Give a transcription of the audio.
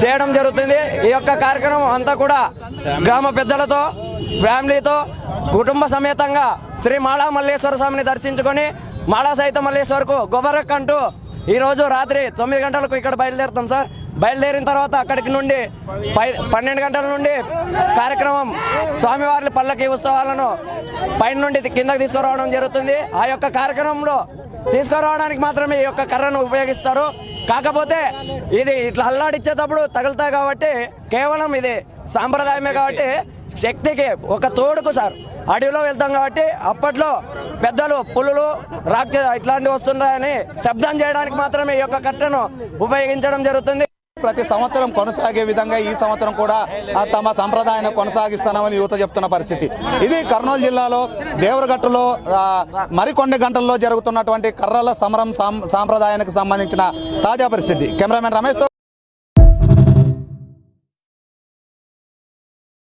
చేయడం జరుగుతుంది। ఈ యొక్క కార్యక్రమం అంతా కూడా గ్రామ పెద్దలతో ఫ్యామిలీతో కుటుంబ సమేతంగా శ్రీ మాళా మల్లేశ్వర స్వామిని దర్శించుకొని మాళా సహిత మల్లేశ్వరకు గొబరక్ అంటూ ఈరోజు రాత్రి 9 గంటలకు ఇక్కడ బయలుదేరుతాం సార్। బయలుదేరిన తర్వాత అక్కడికి నుండి 12 గంటల నుండి కార్యక్రమం స్వామివారి పల్లకి ఉత్సవాలను పైన నుండి కిందకి తీసుకురావడం జరుగుతుంది। ఆ యొక్క కార్యక్రమంలో తీసుకురావడానికి మాత్రమే ఈ యొక్క కర్రను ఉపయోగిస్తారు। కాకపోతే ఇది ఇట్లా అల్లాడిచ్చేటప్పుడు తగులుతాయి కాబట్టి కేవలం ఇది సాంప్రదాయమే కాబట్టి శక్తికి ఒక తోడుకు సార్ అడవిలో వెళ్తాం కాబట్టి అప్పట్లో పెద్దలు పులులు ఇట్లాంటివి వస్తున్నాయని శబ్దం చేయడానికి మాత్రమే ఈ యొక్క కట్టను ఉపయోగించడం జరుగుతుంది। ప్రతి సంవత్సరం కొనసాగే విధంగా ఈ సంవత్సరం కూడా తమ సంప్రదాయాన్ని కొనసాగిస్తున్నామని యువత చెప్తున్న పరిస్థితి ఇది। కర్నూలు జిల్లాలో దేవరగట్టులో మరికొన్ని గంటల్లో జరుగుతున్నటువంటి కర్రల సమరం సాంప్రదాయానికి సంబంధించిన తాజా పరిస్థితి। కెమెరామెన్ రమేష్ తో